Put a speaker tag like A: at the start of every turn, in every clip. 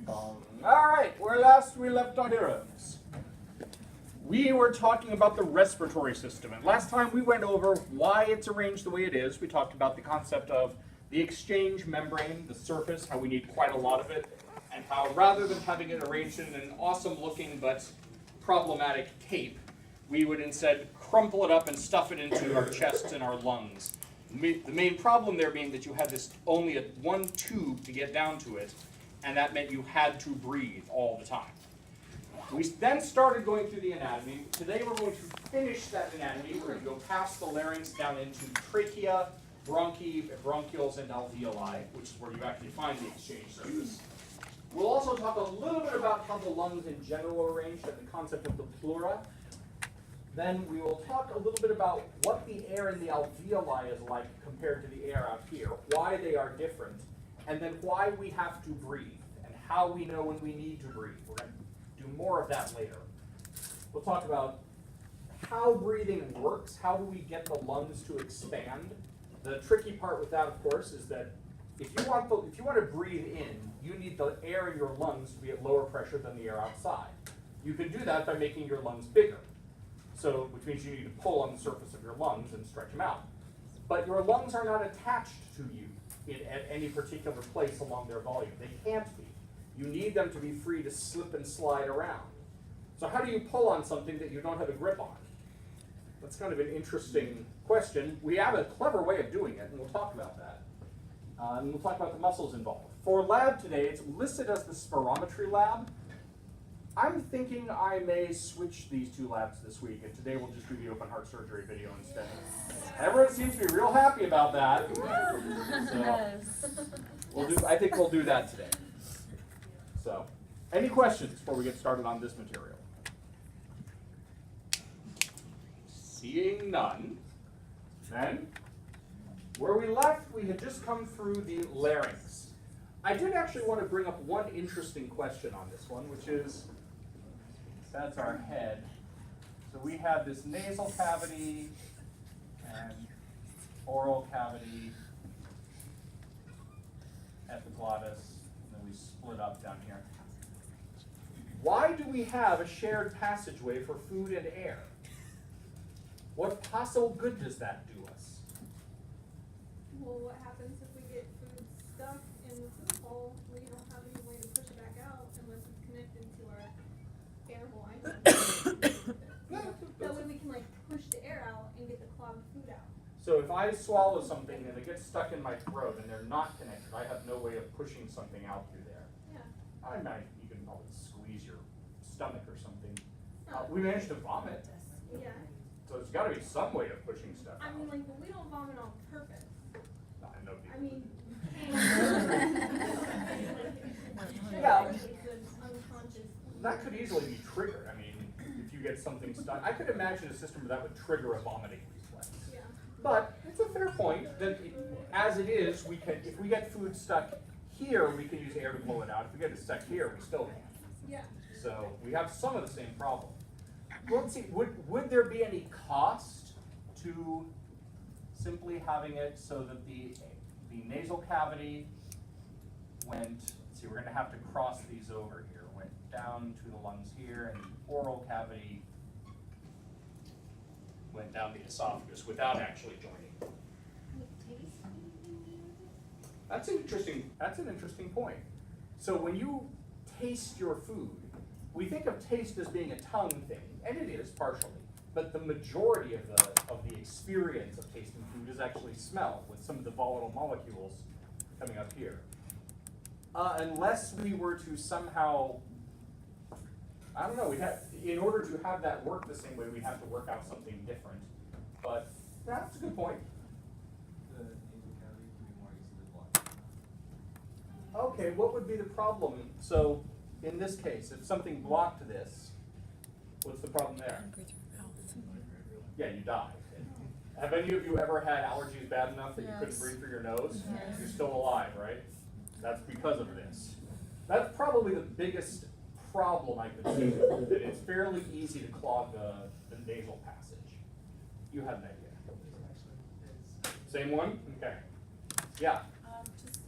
A: All right, where last we left our heroes, we were talking about the respiratory system. And last time we went over why it's arranged the way it is. We talked about the concept of the exchange membrane, the surface, how we need quite a lot of it, and how rather than having it arranged in an awesome looking but problematic tape, we would instead crumple it up and stuff it into our chests and our lungs. The main problem there being that you had this only one tube to get down to it, and that meant you had to breathe all the time. We then started going through the anatomy. Today we're going to finish that anatomy. We're going to go past the larynx down into trachea, bronchi, bronchioles, and alveoli, which is where you actually find the exchange surface. We'll also talk a little bit about how the lungs in general are arranged and the concept of the pleura. Then we will talk a little bit about what the air in the alveoli is like compared to the air out here, why they are different, and then why we have to breathe, and how we know when we need to breathe. We're going to do more of that later. We'll talk about how breathing works, how do we get the lungs to expand. The tricky part with that, of course, is that if you want to breathe in, you need the air in your lungs to be at lower pressure than the air outside. You can do that by making your lungs bigger. So, which means you need to pull on the surface of your lungs and stretch them out. But your lungs are not attached to you at any particular place along their volume. They can't be. You need them to be free to slip and slide around. So how do you pull on something that you don't have a grip on? That's kind of an interesting question. We have a clever way of doing it, and we'll talk about that. And we'll talk about the muscles involved. For lab today, it's listed as the spirometry lab. I'm thinking I may switch these two labs this week, and today we'll just do the open heart surgery video instead. Everyone seems to be real happy about that. So I think we'll do that today. So, any questions before we get started on this material? Seeing none, then where we left, we had just come through the larynx. I did actually want to bring up one interesting question on this one, which is, that's our head. So we have this nasal cavity and oral cavity, epiglottis, and then we split up down here. Why do we have a shared passageway for food and air? What possible good does that do us?
B: Well, what happens if we get food stuck in the food hole? We don't have any way to push it back out unless it's connected to our air line. That way we can like push the air out and get the clogged food out.
A: So if I swallow something and it gets stuck in my throat and they're not connected, I have no way of pushing something out through there.
B: Yeah.
A: I imagine you can probably squeeze your stomach or something. We managed to vomit.
B: Yeah.
A: So there's got to be some way of pushing stuff out.
B: I mean, like, but we don't vomit on purpose.
A: No, I know people
B: I mean,
A: Yeah.
B: it's an unconscious.
A: that could easily be triggered. I mean, if you get something stuck, I could imagine a system that would trigger a vomiting reflex.
B: Yeah.
A: But it's a fair point that as it is, we can, if we get food stuck here, we can use air to blow it out. If we get it stuck here, we still can.
B: Yeah.
A: So we have some of the same problem. Let's see, would there be any cost to simply having it so that the nasal cavity went, let's see, we're going to have to cross these over here, went down to the lungs here, and the oral cavity went down the esophagus without actually joining. That's an interesting point. So when you taste your food, we think of taste as being a tongue thing, and it is partially, but the majority of the experience of tasting food is actually smell, with some of the volatile molecules coming up here. Unless we were to somehow, I don't know, in order to have that work the same way, we'd have to work out something different. But that's a good point.
C: The nasal cavity can be more easily blocked.
A: Okay, what would be the problem? So in this case, if something blocked this, what's the problem there? Yeah, you die. Have any of you ever had allergies bad enough that you couldn't breathe through your nose?
D: Yes.
A: You're still alive, right? That's because of this. That's probably the biggest problem I could see, that it's fairly easy to clog the nasal passage. You had an idea. Same one? Okay. Yeah.
D: Just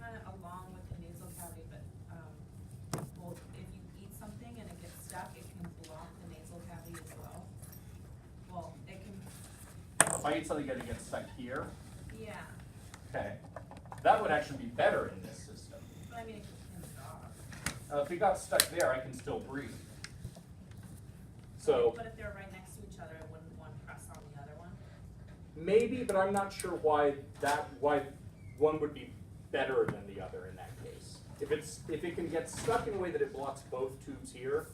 D: kind of along with the nasal cavity, but
A: tight so they gotta get stuck here.
D: Yeah,
A: Okay. That would actually be better in this system.
D: but I mean, it can stop.
A: If it got stuck there, I can still breathe. So
D: But if they're right next to each other, wouldn't one press on the other one?
A: maybe, but I'm not sure why one would be better than the other in that case. If it can get stuck in a way that it blocks both tubes here,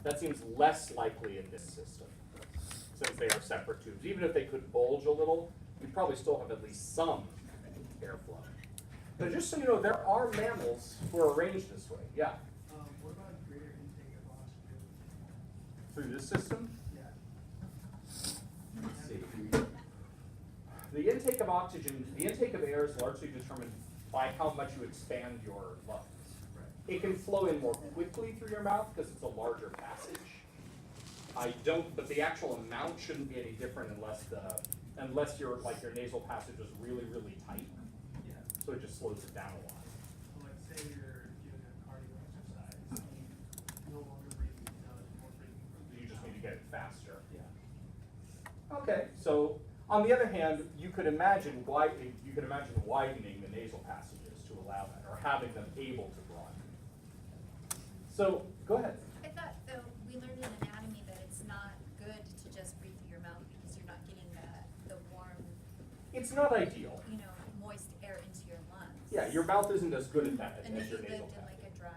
A: that seems less likely in this system, since they are separate tubes. Even if they could bulge a little, you'd probably still have at least some airflow. But just so you know, there are mammals who are arranged this way. Yeah.
E: What about greater intake of oxygen?
A: Through this system,
E: Yeah.
A: let's see. The intake of oxygen, the intake of air is largely determined by how much you expand your lungs. It can flow in more quickly through your mouth because it's a larger passage. But the actual amount shouldn't be any different unless your nasal passage is really, really tight.
E: Yeah.
A: So it just slows it down a lot.
E: So let's say you're doing a cardio exercise, and you no longer breathing down, more breathing from
A: You just need to get it faster.
E: Yeah.
A: Okay, so on the other hand, you could imagine widening the nasal passages to allow that, or having them able to broaden. So go ahead.
F: I thought, though, we learned in anatomy that it's not good to just breathe through your mouth because you're not getting the warm,
A: It's not ideal.
F: moist air into your lungs.
A: Yeah, your mouth isn't as good at that
F: And
A: as
F: if
A: your
F: you
A: nasal
F: lived in
A: passage.
F: like a dry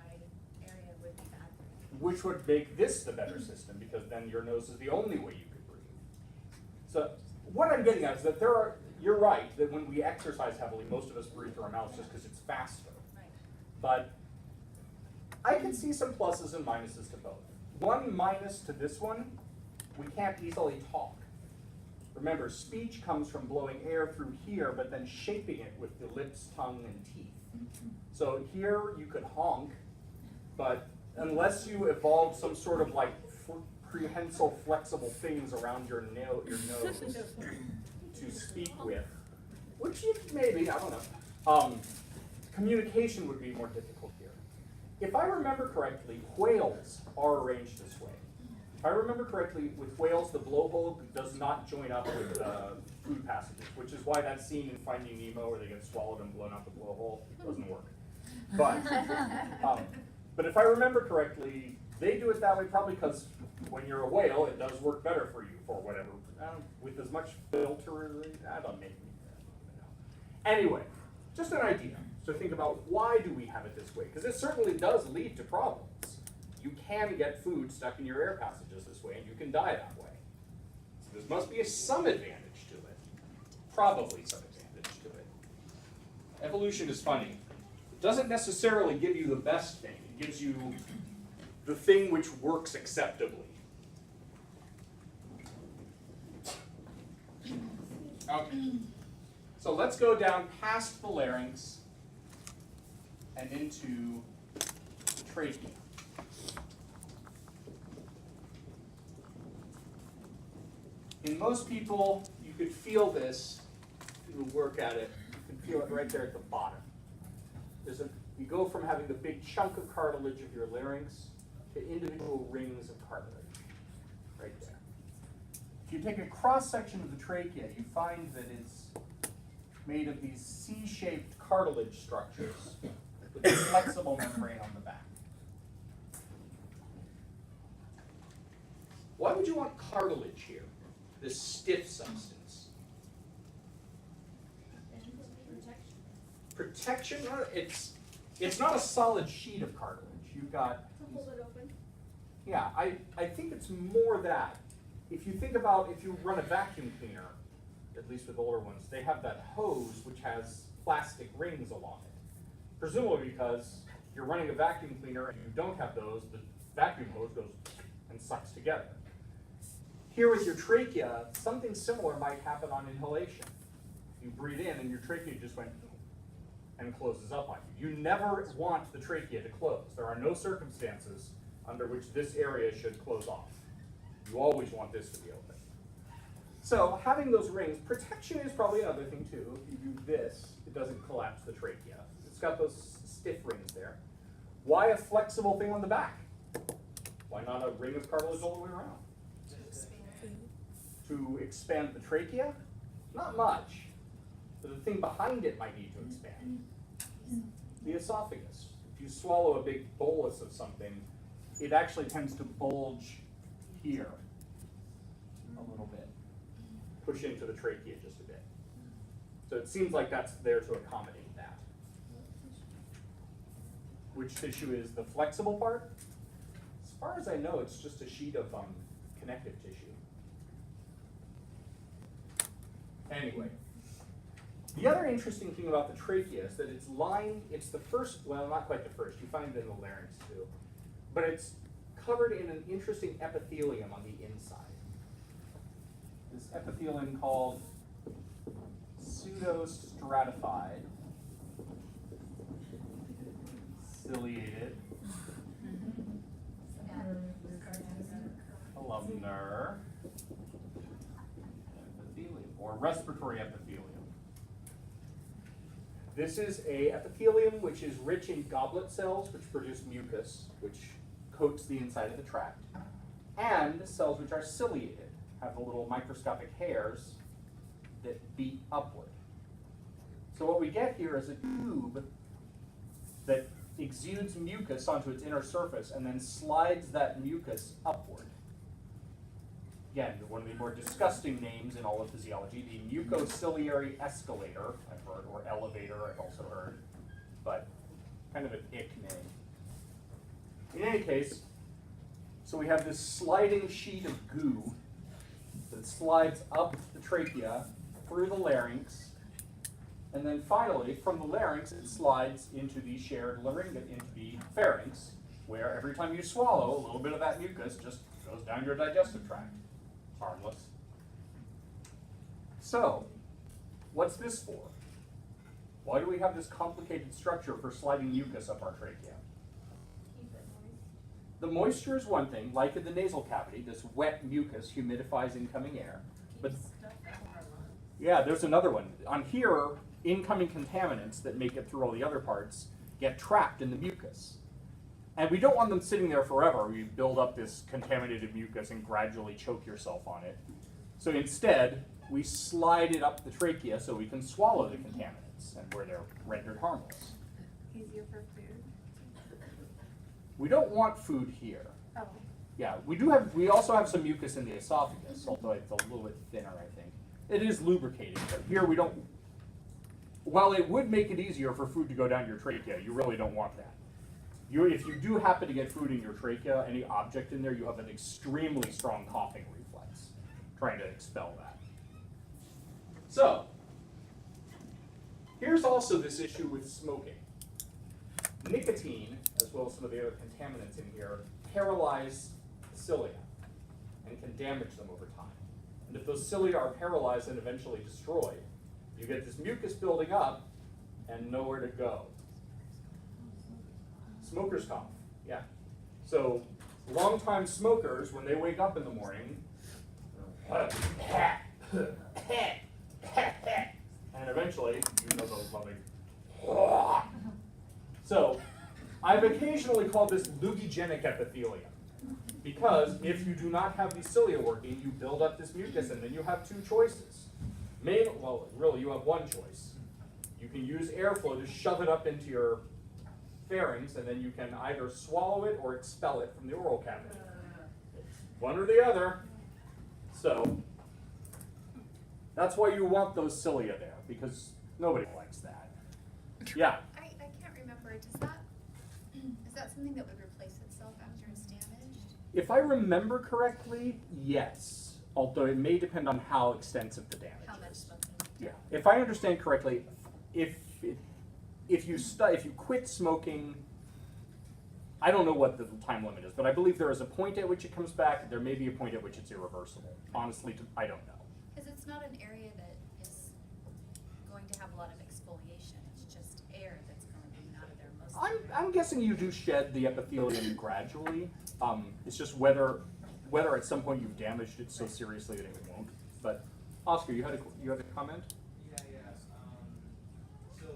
F: area, it would be bad for you.
A: Which would make this the better system, because then your nose is the only way you could breathe. So what I'm getting at is that you're right, that when we exercise heavily, most of us breathe through our mouths just because it's faster.
F: Right.
A: But I can see some pluses and minuses to both. One minus to this one, we can't easily talk. Remember, speech comes from blowing air through here, but then shaping it with the lips, tongue, and teeth. So here you could honk, but unless you evolve some sort of like prehensile flexible things around your nose to speak with, which you maybe, I don't know, communication would be more difficult here. If I remember correctly, whales are arranged this way. If I remember correctly, with whales, the blowhole does not join up with food passages, which is why that scene in Finding Nemo where they get swallowed and blown out the blowhole doesn't work. But if I remember correctly, they do it that way probably because when you're a whale, it does work better for you for whatever, with as much filter, I don't know. Anyway, just an idea. So think about why do we have it this way? Because it certainly does lead to problems. You can get food stuck in your air passages this way, and you can die that way. So there must be some advantage to it. Probably some advantage to it. Evolution is funny. It doesn't necessarily give you the best thing. It gives you the thing which works acceptably. Okay. So let's go down past the larynx and into the trachea. In most people, you could feel this. If you work at it, you can feel it right there at the bottom. You go from having the big chunk of cartilage of your larynx to individual rings of cartilage, right there. If you take a cross-section of the trachea, you find that it's made of these C-shaped cartilage structures with a flexible membrane on the back. Why would you want cartilage here, this stiff substance? Protection? It's not a solid sheet of cartilage. You've got,
B: To hold it open.
A: yeah, I think it's more that. If you think about, if you run a vacuum cleaner, at least with older ones, they have that hose which has plastic rings along it. Presumably because you're running a vacuum cleaner and you don't have those, the vacuum hose goes and sucks together. Here with your trachea, something similar might happen on inhalation. You breathe in and your trachea just went and closes up on you. You never want the trachea to close. There are no circumstances under which this area should close off. You always want this to be open. So having those rings, protection is probably another thing too. If you do this, it doesn't collapse the trachea. It's got those stiff rings there. Why a flexible thing on the back? Why not a ring of cartilage all the way around? To expand the trachea? Not much. But the thing behind it might need to expand. The esophagus. If you swallow a big bolus of something, it actually tends to bulge here a little bit. Push into the trachea just a bit. So it seems like that's there to accommodate that. Which tissue is the flexible part? As far as I know, it's just a sheet of connective tissue. Anyway, the other interesting thing about the trachea is that it's lined, it's the first, well, not quite the first, you find it in the larynx too, but it's covered in an interesting epithelium on the inside. This epithelium called pseudostratified, ciliated, columnar epithelium, or respiratory epithelium. This is a epithelium which is rich in goblet cells, which produce mucus, which coats the inside of the tract, and cells which are ciliated, have the little microscopic hairs that beat upward. So what we get here is a tube that exudes mucus onto its inner surface and then slides that mucus upward. Again, one of the more disgusting names in all of physiology, the mucociliary escalator, I've heard, or elevator, I've also heard, but kind of an ick name. In any case, so we have this sliding sheet of goo that slides up the trachea, through the larynx, and then finally, from the larynx, it slides into the shared larynga, into the pharynx, where every time you swallow, a little bit of that mucus just goes down your digestive tract. Harmless. So, what's this for? Why do we have this complicated structure for sliding mucus up our trachea?
B: Keep it moist.
A: The moisture is one thing, like in the nasal cavity, this wet mucus humidifies incoming air. But
D: Stuff out of our lungs.
A: yeah, there's another one. On here, incoming contaminants that make it through all the other parts get trapped in the mucus. And we don't want them sitting there forever. We build up this contaminated mucus and gradually choke yourself on it. So instead, we slide it up the trachea so we can swallow the contaminants and where they're rendered harmless.
B: Easier for food.
A: We don't want food here.
B: Oh.
A: Yeah, we also have some mucus in the esophagus, although it's a little bit thinner, I think. It is lubricating, but here we don't, while it would make it easier for food to go down your trachea, you really don't want that. If you do happen to get food in your trachea, any object in there, you have an extremely strong coughing reflex, trying to expel that. So, here's also this issue with smoking. Nicotine, as well as some of the other contaminants in here, paralyze cilia and can damage them over time. And if those cilia are paralyzed and eventually destroyed, you get this mucus building up and nowhere to go. Smoker's cough, yeah. So, longtime smokers, when they wake up in the morning, and eventually, you know those lovely. So, I've occasionally called this lugigenic epithelium, because if you do not have these cilia working, you build up this mucus, and then you have two choices. Well, really, you have one choice. You can use airflow to shove it up into your pharynx, and then you can either swallow it or expel it from the oral cavity. One or the other. So, that's why you want those cilia there, because nobody likes that. Yeah?
F: I can't remember, is that something that would replace itself after it's damaged?
A: If I remember correctly, yes. Although it may depend on how extensive the damage
F: How much
A: is.
F: smoking?
A: Yeah. If I understand correctly, if you quit smoking, I don't know what the time limit is, but I believe there is a point at which it comes back. There may be a point at which it's irreversible. Honestly, I don't know.
F: Because it's not an area that is going to have a lot of exfoliation, it's just air that's going in and out of there most of the time.
A: I'm guessing you do shed the epithelium gradually. It's just whether at some point you've damaged it so seriously that it won't. But Oscar, you had a comment?
C: Yeah, yes. So,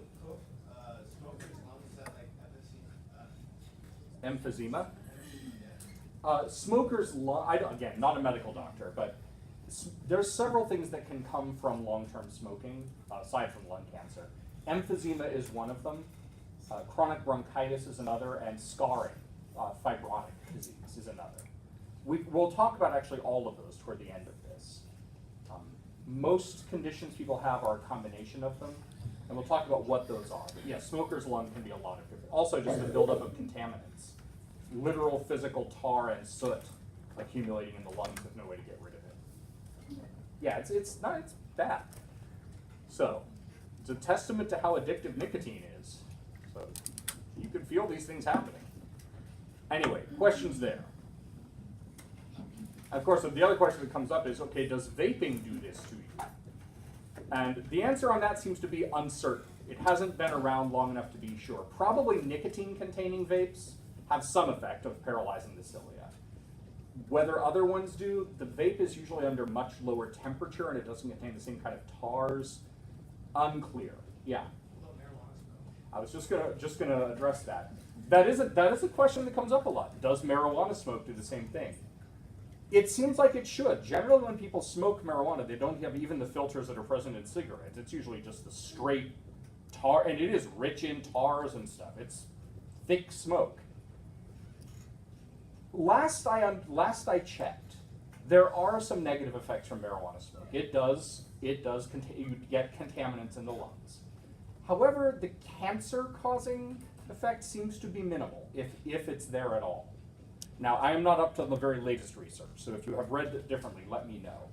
C: smokers' lungs, is that like
A: Emphysema.
C: yeah.
A: Smokers' lung. Again, not a medical doctor, but there's several things that can come from long-term smoking, aside from lung cancer. Emphysema is one of them. Chronic bronchitis is another, and scarring, fibrotic disease is another. We'll talk about actually all of those toward the end of this. Most conditions people have are a combination of them, and we'll talk about what those are. But yeah, smoker's lung can be a lot of different. Also, just the buildup of contaminants, literal physical tar and soot accumulating in the lungs with no way to get rid of it. Yeah, it's bad. So it's a testament to how addictive nicotine is. So you can feel these things happening. Anyway, questions there. Of course, the other question that comes up is, okay, does vaping do this to you? And the answer on that seems to be uncertain. It hasn't been around long enough to be sure. Probably nicotine-containing vapes have some effect of paralyzing the cilia. Whether other ones do, the vape is usually under much lower temperature and it doesn't contain the same kind of tars. Unclear. Yeah.
E: What about marijuana smoke?
A: I was just gonna address that. That is a question that comes up a lot. Does marijuana smoke do the same thing? It seems like it should. Generally, when people smoke marijuana, they don't have even the filters that are present in cigarettes. It's usually just the straight tar, and it is rich in tars and stuff. It's thick smoke. Last I checked, there are some negative effects from marijuana smoke. It does you get contaminants in the lungs. However, the cancer-causing effect seems to be minimal, if it's there at all. Now, I am not up to the very latest research, so if you have read it differently, let me know.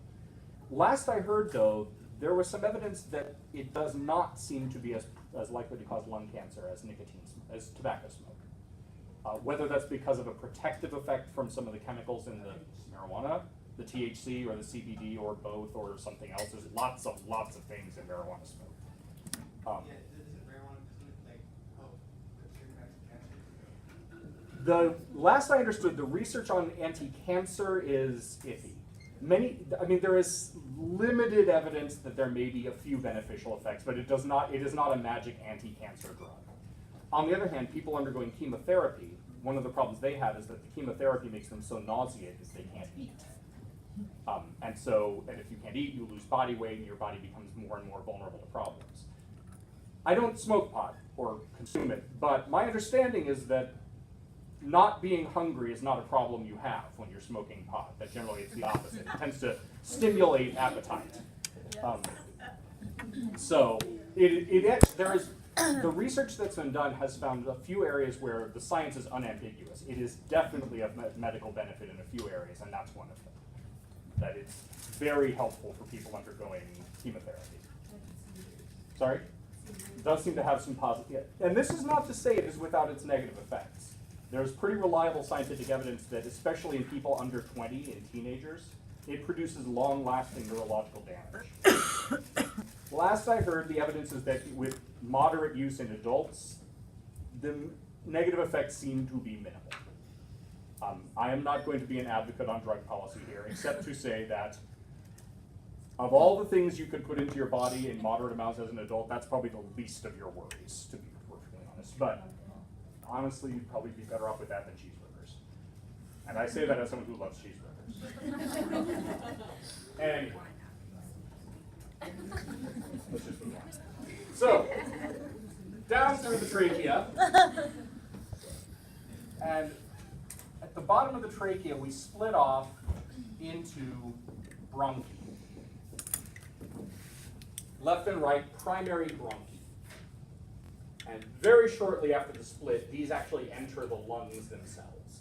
A: Last I heard, though, there was some evidence that it does not seem to be as likely to cause lung cancer as tobacco smoke. Whether that's because of a protective effect from some of the chemicals in the marijuana, the THC or the CBD or both or something else. There's lots of things in marijuana smoke.
C: Yeah, isn't marijuana, doesn't it like help with certain types of cancer?
A: The last I understood, the research on anti-cancer is iffy. There is limited evidence that there may be a few beneficial effects, but it is not a magic anti-cancer drug. On the other hand, people undergoing chemotherapy, one of the problems they have is that the chemotherapy makes them so nauseated that they can't eat. And if you can't eat, you lose body weight and your body becomes more and more vulnerable to problems. I don't smoke pot or consume it, but my understanding is that not being hungry is not a problem you have when you're smoking pot. That generally it's the opposite. It tends to stimulate appetite. The research that's been done has found a few areas where the science is unambiguous. It is definitely of medical benefit in a few areas, and that's one of them. That it's very helpful for people undergoing chemotherapy. Sorry? It does seem to have some positive, and this is not to say it is without its negative effects. There's pretty reliable scientific evidence that, especially in people under 20, in teenagers, it produces long-lasting neurological damage. Last I heard, the evidence is that with moderate use in adults, the negative effects seem to be minimal. I am not going to be an advocate on drug policy here, except to say that of all the things you could put into your body in moderate amounts as an adult, that's probably the least of your worries, to be perfectly honest. But honestly, you'd probably be better off with that than cheeseburgers. And I say that as someone who loves cheeseburgers. Anyway. Let's just move on. So, down through the trachea. And at the bottom of the trachea, we split off into bronchi. Left and right, primary bronchi. And very shortly after the split, these actually enter the lungs themselves.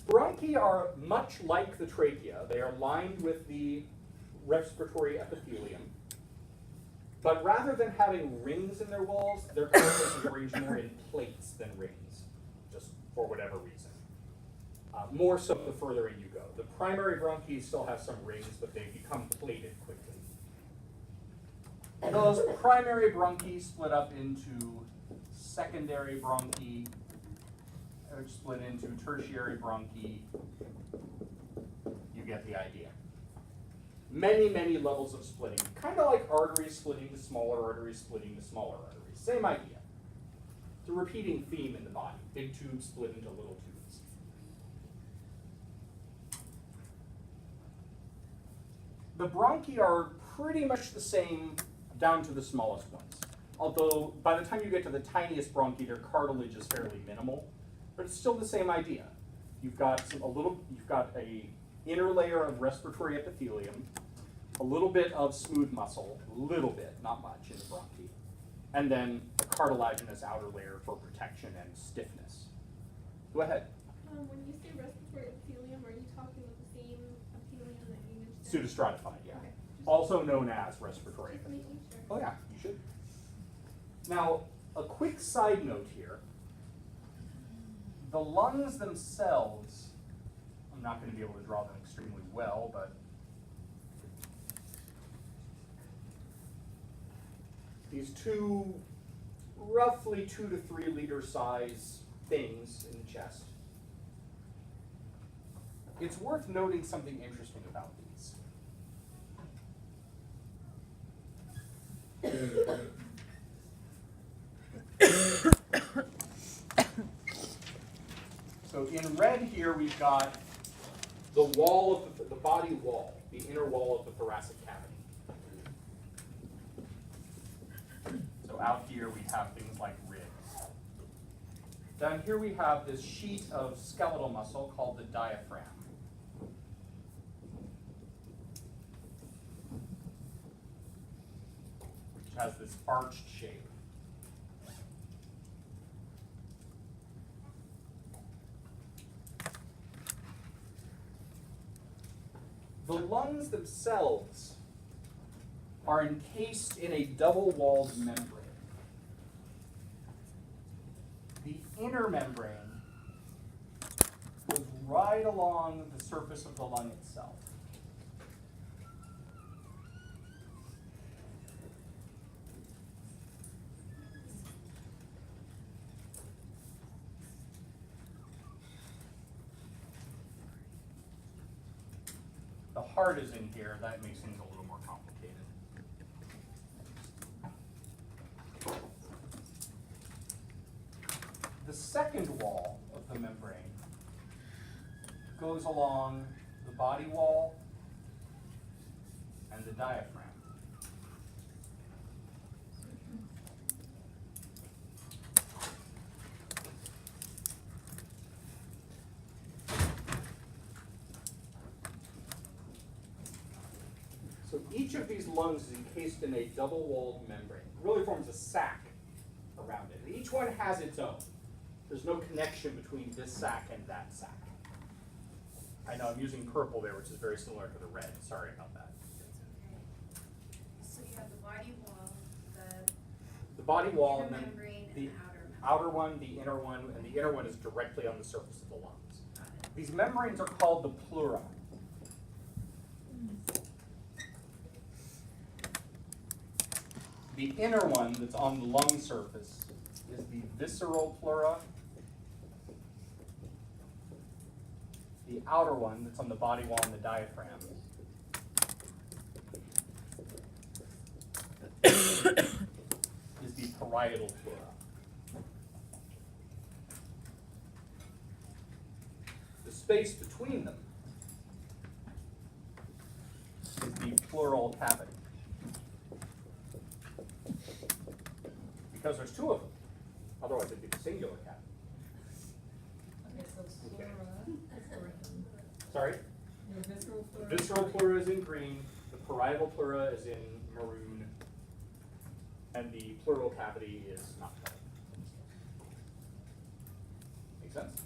A: Bronchi are much like the trachea. They are lined with the respiratory epithelium. But rather than having rings in their walls, their compartments are arranged more in plates than rings, just for whatever reason. More so the further in you go. The primary bronchi still have some rings, but they become plated quickly. Those primary bronchi split up into secondary bronchi, which split into tertiary bronchi. You get the idea. Many, many levels of splitting. Kind of like arteries splitting to smaller arteries, splitting to smaller arteries. Same idea. It's a repeating theme in the body. Big tubes split into little tubes. The bronchi are pretty much the same down to the smallest ones. Although by the time you get to the tiniest bronchi, their cartilage is fairly minimal, but it's still the same idea. You've got a inner layer of respiratory epithelium, a little bit of smooth muscle, a little bit, not much in the bronchi, and then a cartilaginous outer layer for protection and stiffness. Go ahead.
B: When you say respiratory epithelium, are you talking about the same epithelium that you mentioned?
A: Pseudostratified, yeah.
B: Okay.
A: Also known as respiratory
B: Just
A: epithelium.
B: making sure.
A: Oh yeah, you should. Now, a quick side note here. The lungs themselves, I'm not going to be able to draw them extremely well, but these two roughly 2 to 3 liter size things in the chest. It's worth noting something interesting about these. So in red here we've got the wall of the body wall, the inner wall of the thoracic cavity. So out here we have things like ribs. Down here we have this sheet of skeletal muscle called the diaphragm. Which has this arched shape. The lungs themselves are encased in a double-walled membrane. The inner membrane goes right along the surface of the lung itself. The heart is in here, that makes things a little more complicated. The second wall of the membrane goes along the body wall and the diaphragm. So each of these lungs is encased in a double-walled membrane. It really forms a sac around it. And each one has its own. There's no connection between this sac and that sac. I know I'm using purple there, which is very similar to the red. Sorry about that.
F: So you have the body wall,
A: The body wall
F: inner
A: and then
F: membrane,
A: the
F: and the outer membrane.
A: outer one, the inner one, and the inner one is directly on the surface of the lungs.
F: Got it.
A: These membranes are called the pleura. The inner one that's on the lung surface is the visceral pleura. The outer one that's on the body wall and the diaphragm is the parietal pleura. The space between them is the pleural cavity. Because there's two of them. Otherwise it'd be the singular cavity.
G: Okay, so
A: Okay.
G: pleura.
A: Sorry?
G: The visceral pleura.
A: The visceral pleura is in green, the parietal pleura is in maroon, and the pleural cavity is not colored. Make sense?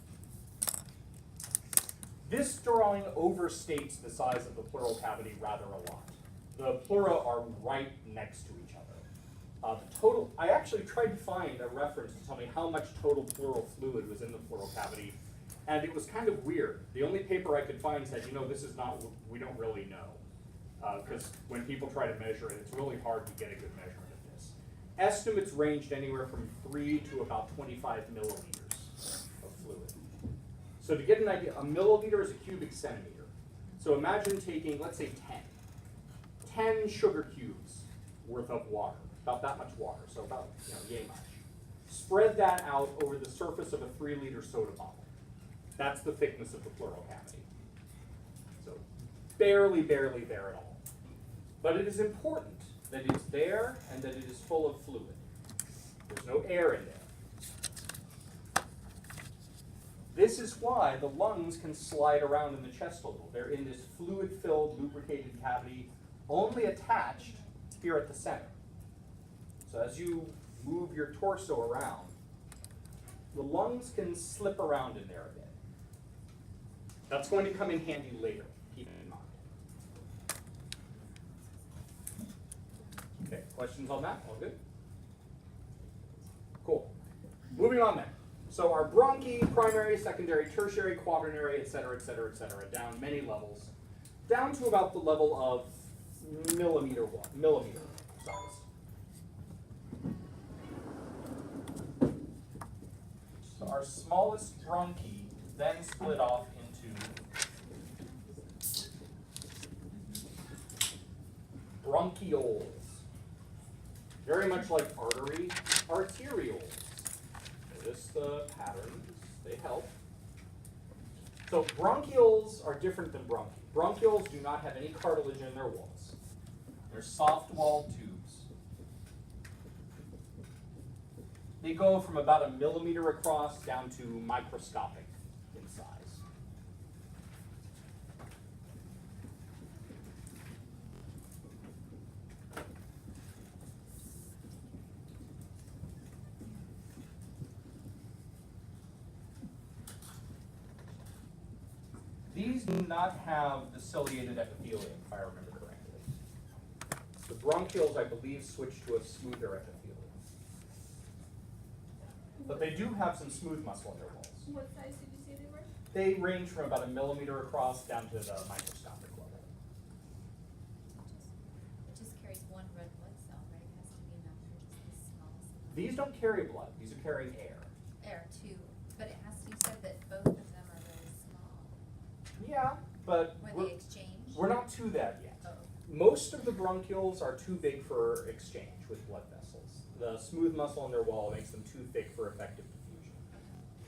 A: This drawing overstates the size of the pleural cavity rather a lot. The pleura are right next to each other. I actually tried to find a reference to tell me how much total pleural fluid was in the pleural cavity, and it was kind of weird. The only paper I could find said, this is not, we don't really know. Because when people try to measure it, it's really hard to get a good measurement of this. Estimates ranged anywhere from 3 to about 25 milliliters of fluid. So to get an idea, a milliliter is a cubic centimeter. So imagine taking, let's say 10 sugar cubes worth of water, about that much water, so about yay much. Spread that out over the surface of a 3-liter soda bottle. That's the thickness of the pleural cavity. So barely there at all. But it is important that it's there and that it is full of fluid. There's no air in there. This is why the lungs can slide around in the chest a little. They're in this fluid-filled, lubricated cavity, only attached here at the center. So as you move your torso around, the lungs can slip around in there a bit. That's going to come in handy later, keep it in mind. Okay, questions on that? All good? Cool. Moving on then. So our bronchi, primary, secondary, tertiary, quaternary, et cetera, down many levels, down to about the level of millimeter size. So our smallest bronchi then split off into bronchioles. Very much like artery, arterioles. Notice the patterns, they help. So bronchioles are different than bronchi. Bronchioles do not have any cartilage in their walls. They're soft-walled tubes. They go from about a millimeter across down to microscopic in size. These do not have the ciliated epithelium, if I remember correctly. The bronchioles, I believe, switch to a smoother epithelium. But they do have some smooth muscle in their walls.
B: What size did you say they were?
A: They range from about a millimeter across down to the microscopic level.
F: It just carries one red blood cell, right? It has to be enough for just the smallest
A: These don't carry blood, these are carrying air.
F: air too. But it has to, you said that both of them are very small.
A: Yeah, but
F: Were they exchanged?
A: we're not to that yet.
F: Oh.
A: Most of the bronchioles are too big for exchange with blood vessels. The smooth muscle in their wall makes them too thick for effective diffusion.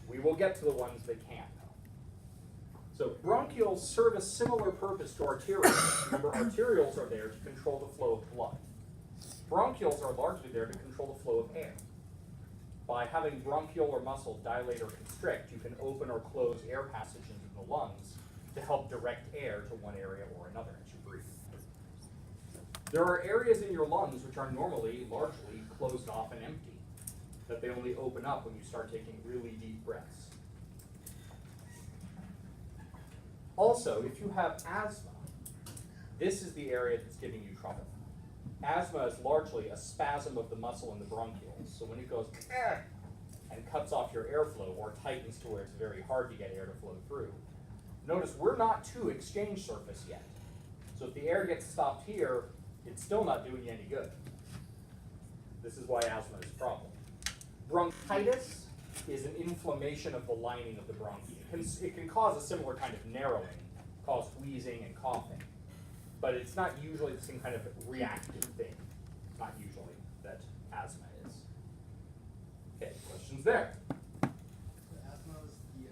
A: We will get to the ones that can, though. So bronchioles serve a similar purpose to arterioles. Remember, arterioles are there to control the flow of blood. Bronchioles are largely there to control the flow of air. By having bronchiolar muscle dilate or constrict, you can open or close air passage into the lungs to help direct air to one area or another as you breathe. There are areas in your lungs which are normally largely closed off and empty, that they only open up when you start taking really deep breaths. Also, if you have asthma, this is the area that's giving you trouble. Asthma is largely a spasm of the muscle in the bronchioles, so when it goes and cuts off your airflow or tightens to where it's very hard to get air to flow through, notice we're not to exchange surface yet. So if the air gets stopped here, it's still not doing you any good. This is why asthma is a problem. Bronchitis is an inflammation of the lining of the bronchi. It can cause a similar kind of narrowing, cause wheezing and coughing, but it's not usually the same kind of reactive thing. Not usually that asthma is. Okay, questions there?
C: The asthma is the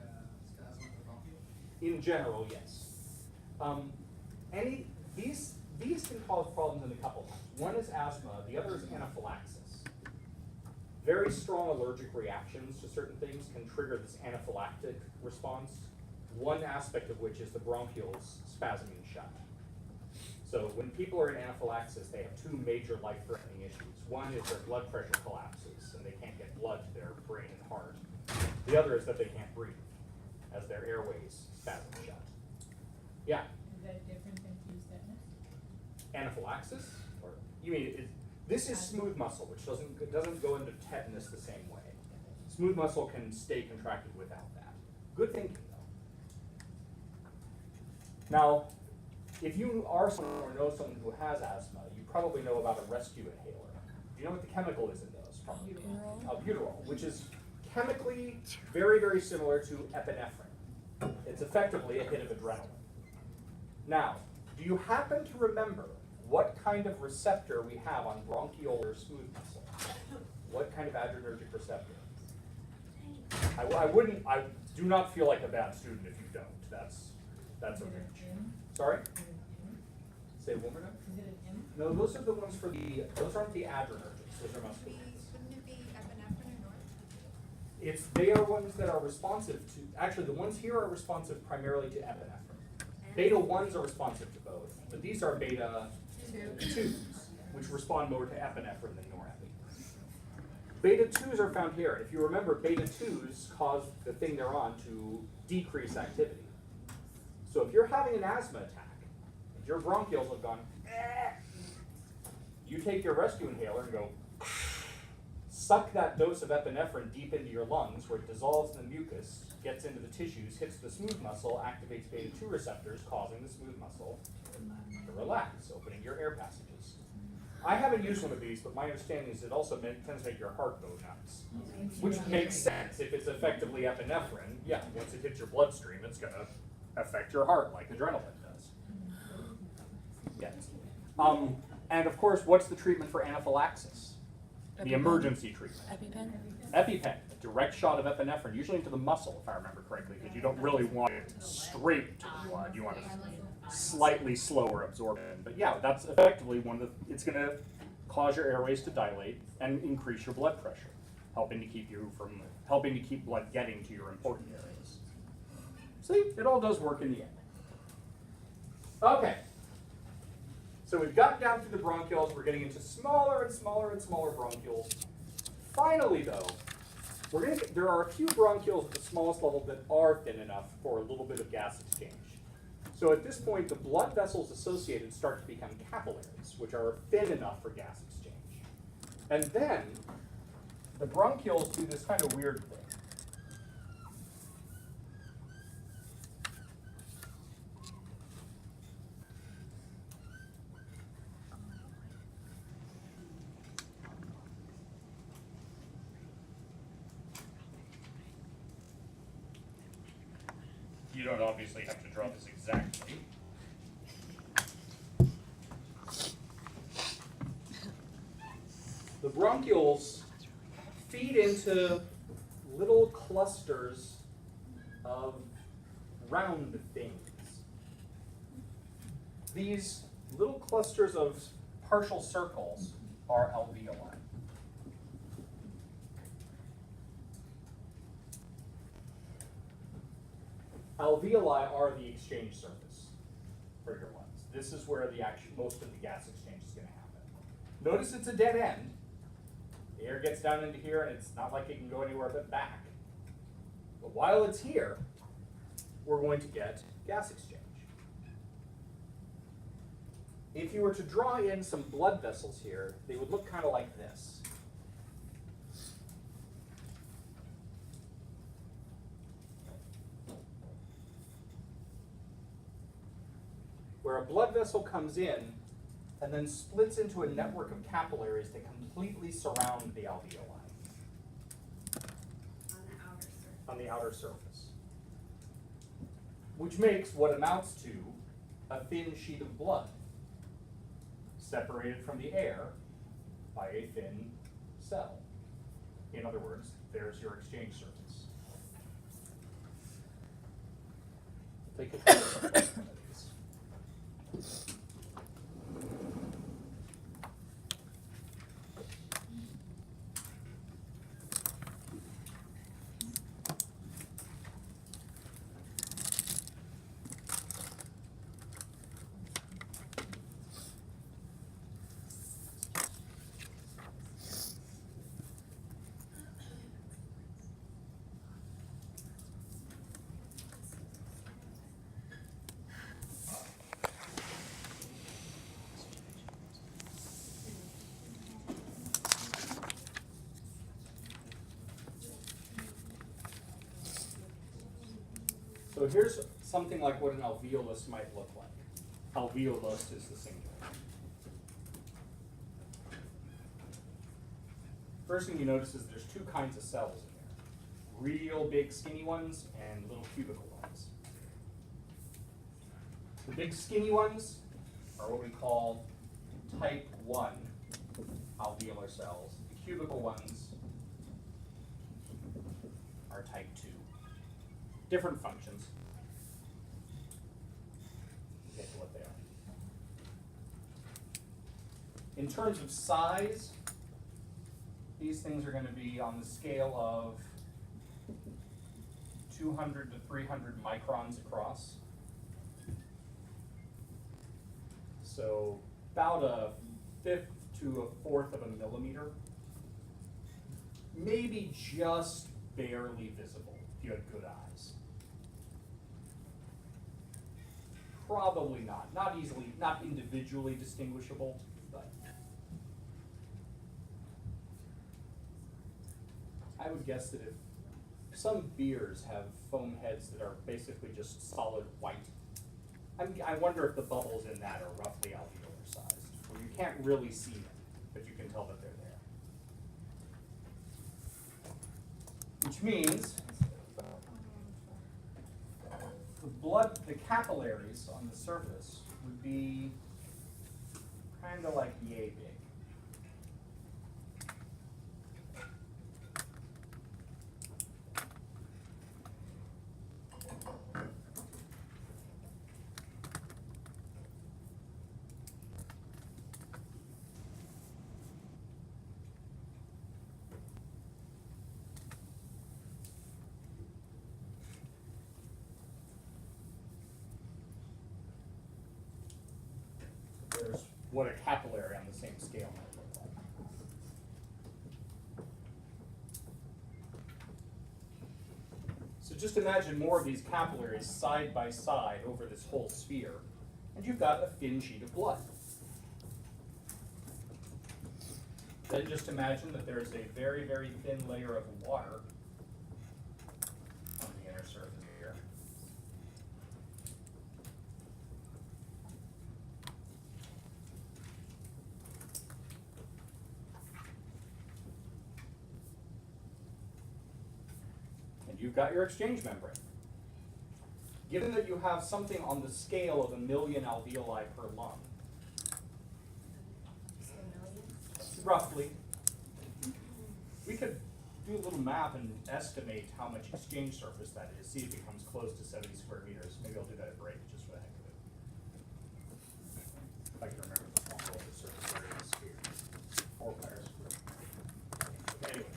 C: spasm of the bronchiole?
A: In general, yes. These can cause problems in a couple times. One is asthma, the other is anaphylaxis. Very strong allergic reactions to certain things can trigger this anaphylactic response, one aspect of which is the bronchioles spasming shut. So when people are in anaphylaxis, they have two major life-threatening issues. One is their blood pressure collapses and they can't get blood to their brain and heart. The other is that they can't breathe as their airways spasm shut. Yeah?
G: Is that different than flu tetanus?
A: Anaphylaxis? Or you mean this is smooth muscle, which doesn't go into tetanus the same way. Smooth muscle can stay contracted without that. Good thinking, though. Now, if you are someone or know someone who has asthma, you probably know about a rescue inhaler. Do you know what the chemical is in those? Probably. Albuterol, which is chemically very, very similar to epinephrine. It's effectively a hit of adrenaline. Now, do you happen to remember what kind of receptor we have on bronchiolar smooth muscle? What kind of adrenergic receptor? I do not feel like a bad student if you don't. That's okay. Sorry? Say Say it one more time.
G: Is it an M?
A: No, those are the ones for the, those aren't the adrenergics, those are muscle ones.
F: Wouldn't it be epinephrine or norepinephrine?
A: They are ones that are responsive to, actually the ones here are responsive primarily to epinephrine. Beta 1s are responsive to both, but these are beta 2s, which respond more to epinephrine than norepi. Beta 2s are found here. If you remember, beta 2s cause the thing they're on to decrease activity. So if you're having an asthma attack, and your bronchioles have gone, you take your rescue inhaler and go, suck that dose of epinephrine deep into your lungs where it dissolves in the mucus, gets into the tissues, hits the smooth muscle, activates beta 2 receptors, causing the smooth muscle to relax, opening your air passages. I haven't used one of these, but my understanding is it also tends to make your heart go nuts. Which makes sense. If it's effectively epinephrine, yeah, once it hits your bloodstream, it's going to affect your heart like adrenaline does. Yes. And of course, what's the treatment for anaphylaxis? The emergency treatment.
H: EpiPen?
A: EpiPen, a direct shot of epinephrine, usually into the muscle, if I remember correctly, because you don't really want it straight to the blood. You want a slightly slower absorption. But yeah, that's effectively one of the, it's going to cause your airways to dilate and increase your blood pressure, helping to keep blood getting to your important areas. See, it all does work in the end. Okay. So we've gotten down through the bronchioles, we're getting into smaller and smaller and smaller bronchioles. Finally though, there are a few bronchioles at the smallest level that are thin enough for a little bit of gas exchange. So at this point, the blood vessels associated start to become capillaries, which are thin enough for gas exchange. And then, the bronchioles do this kind of weird thing. You don't obviously have to draw this exactly. The bronchioles feed into little clusters of round things. These little clusters of partial circles are alveoli. Alveoli are the exchange surface for your lungs. This is where most of the gas exchange is going to happen. Notice it's a dead end. The air gets down into here and it's not like it can go anywhere but back. But while it's here, we're going to get gas exchange. If you were to draw in some blood vessels here, they would look kind of like this. Where a blood vessel comes in and then splits into a network of capillaries that completely surround the alveoli. On the outer surface. Which makes what amounts to a thin sheet of blood, separated from the air by a thin cell. In other words, there's your exchange surface. Take a picture of these. So here's something like what an alveolus might look like. Alveolus is the singular. First thing you notice is there's two kinds of cells in there. Real big skinny ones and little cubical ones. The big skinny ones are what we call type 1 alveolar cells. The cubical ones are type 2. Different functions. Get to what they are. In terms of size, these things are going to be on the scale of 200 to 300 microns across. So about a fifth to a fourth of a millimeter. Maybe just barely visible if you had good eyes. Probably not. Not easily, not individually distinguishable, but I would guess that if some beers have foam heads that are basically just solid white, I wonder if the bubbles in that are roughly alveolar sized, where you can't really see them, but you can tell that they're there. Which means the capillaries on the surface would be kind of like yay big. There's what a capillary on the same scale might look like. So just imagine more of these capillaries side by side over this whole sphere, and you've got a thin sheet of blood. Then just imagine that there is a very, very thin layer of water on the inner surface here. You've got your exchange membrane. Given that you have something on the scale of 1 million alveoli per lung, roughly, we could do a little math and estimate how much exchange surface that is, see if it comes close to 70 square meters. Maybe I'll do that at break, just for the heck of it. If I can remember the formula of the surface area of the sphere. 4 pi r squared. Anyway.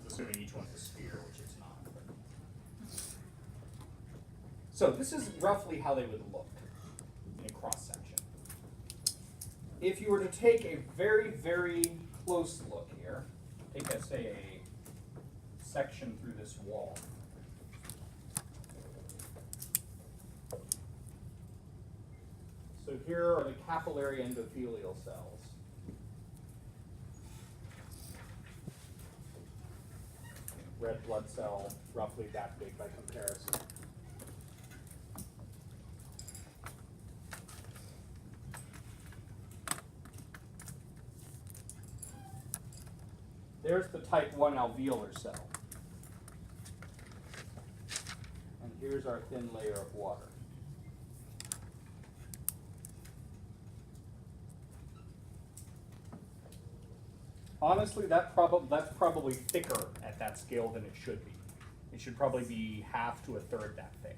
A: Assuming each one's a sphere, which it's not. So this is roughly how they would look in a cross section. If you were to take a very, very close look here, take, let's say, a section through this wall. So here are the capillary endothelial cells. Red blood cell, roughly that big by comparison. There's the type 1 alveolar cell. And here's our thin layer of water. Honestly, that's probably thicker at that scale than it should be. It should probably be half to a third that thick.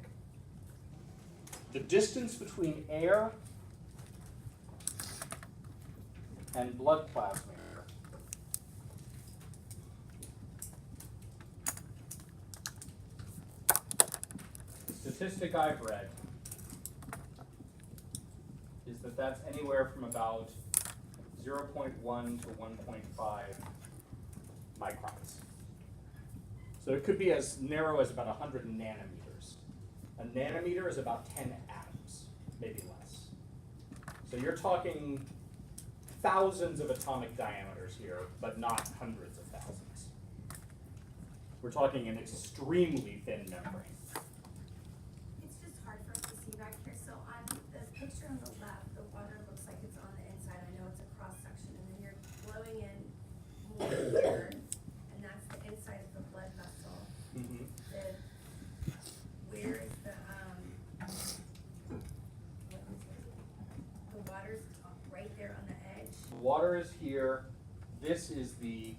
A: The distance between air and blood plasma here the statistic I've read is that that's anywhere from about 0.1 to 1.5 microns. So it could be as narrow as about 100 nanometers. A nanometer is about 10 atoms, maybe less. So you're talking thousands of atomic diameters here, but not hundreds of thousands. We're talking an extremely thin membrane.
H: It's just hard for us to see back here. So on the picture on the left, the water looks like it's on the inside. I know it's a cross section, and then you're blowing in more here, and that's the inside of the blood vessel.
A: Mm-hmm.
H: Where is what is it? The water's right there on the edge.
A: The water is here. This is the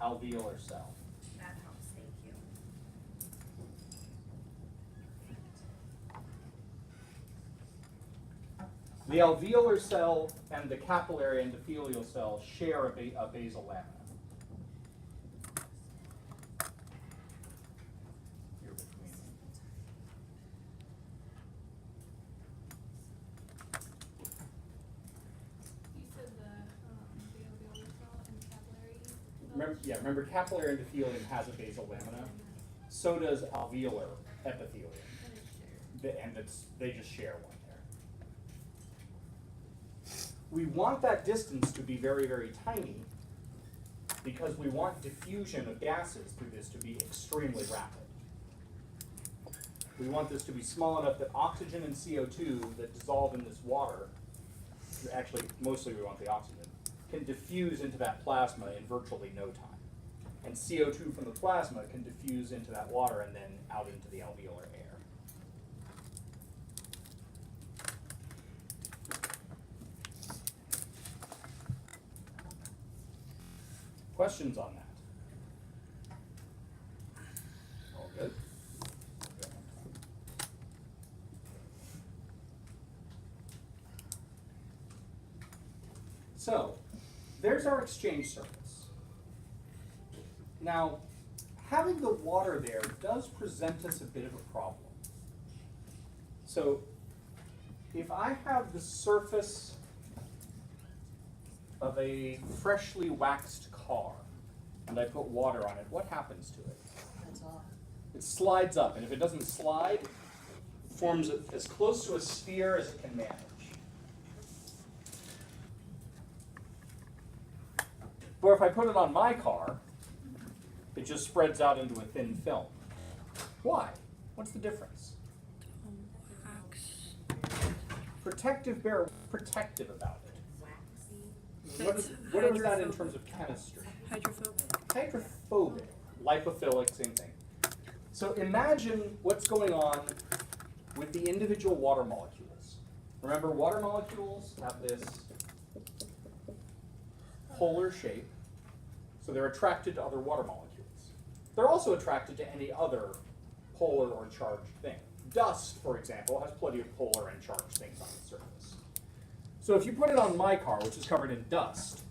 A: alveolar cell.
H: That helps. Thank you.
A: The alveolar cell and the capillary endothelial cell share a basal lamina. Here between.
B: You said the alveolar cell and capillary.
A: Remember capillary endothelium has a basal lamina. So does alveolar epithelium. And they just share one there. We want that distance to be very, very tiny because we want diffusion of gases through this to be extremely rapid. We want this to be small enough that oxygen and CO2 that dissolve in this water, actually mostly we want the oxygen, can diffuse into that plasma in virtually no time. And CO2 from the plasma can diffuse into that water and then out into the alveolar air. Questions on that? All good? Okay. So, there's our exchange surface. Now, having the water there does present us a bit of a problem. So, if I have the surface of a freshly waxed car and I put water on it, what happens to it? It slides up, and if it doesn't slide, it forms as close to a sphere as it can manage. But if I put it on my car, it just spreads out into a thin film. Why? What's the difference? Protective about it. What is that in terms of chemistry? Hydrophobic. Lipophilic, same thing. So imagine what's going on with the individual water molecules. Remember, water molecules have this polar shape, so they're attracted to other water molecules. They're also attracted to any other polar or charged thing. Dust, for example, has plenty of polar and charged things on its surface. So if you put it on my car, which is covered in dust,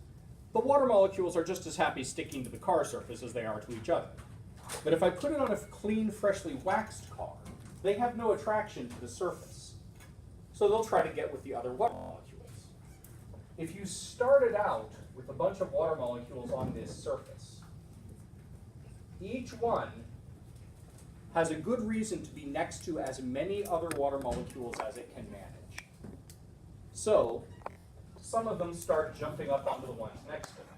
A: the water molecules are just as happy sticking to the car surface as they are to each other. But if I put it on a clean, freshly waxed car, they have no attraction to the surface. So they'll try to get with the other water molecules. If you started out with a bunch of water molecules on this surface, each one has a good reason to be next to as many other water molecules as it can manage. So, some of them start jumping up onto the ones next to them,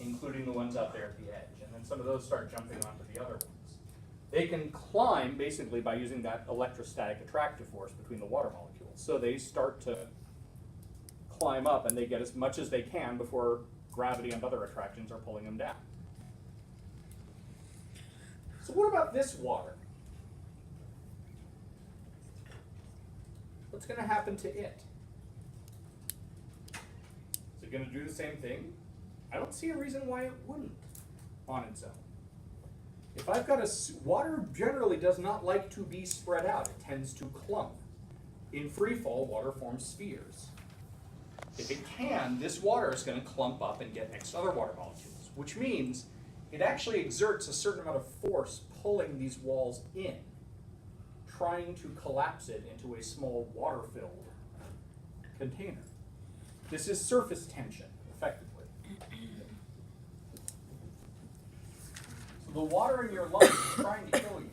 A: including the ones out there at the edge. And then some of those start jumping onto the other ones. They can climb basically by using that electrostatic attractive force between the water molecules. So they start to climb up and they get as much as they can before gravity and other attractions are pulling them down. So what about this water? What's going to happen to it? Is it going to do the same thing? I don't see a reason why it wouldn't on its own. If I've got water generally does not like to be spread out. It tends to clump. In free fall, water forms spheres. If it can, this water is going to clump up and get next to other water molecules, which means it actually exerts a certain amount of force pulling these walls in, trying to collapse it into a small water-filled container. This is surface tension, effectively. So the water in your lungs is trying to kill you.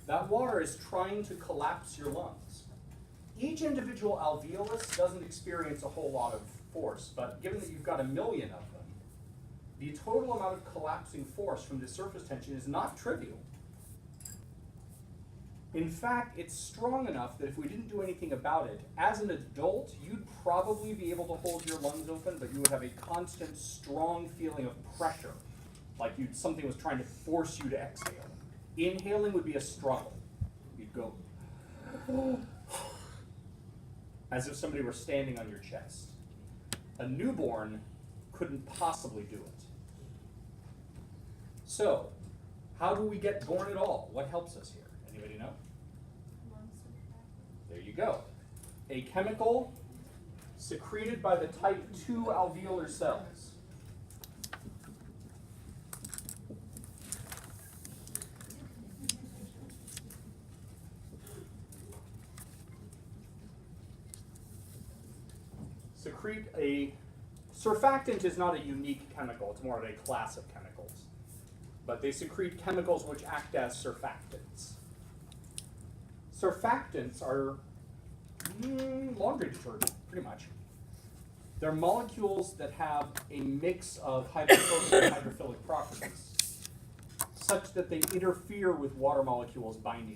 A: That water is trying to collapse your lungs. Each individual alveolus doesn't experience a whole lot of force, but given that you've got 1 million of them, the total amount of collapsing force from this surface tension is not trivial. In fact, it's strong enough that if we didn't do anything about it, as an adult, you'd probably be able to hold your lungs open, but you would have a constant, strong feeling of pressure, like something was trying to force you to exhale. Inhaling would be a struggle. You'd go, as if somebody were standing on your chest. A newborn couldn't possibly do it. So, How do we get born at all? What helps us here? Anybody know? There you go. A chemical secreted by the type 2 alveolar cells. Secrete a surfactant is not a unique chemical, it's more of a class of chemicals. But they secrete chemicals which act as surfactants. Surfactants are laundry detergent, pretty much. They're molecules that have a mix of hydrophobic and hydrophilic properties, such that they interfere with water molecules binding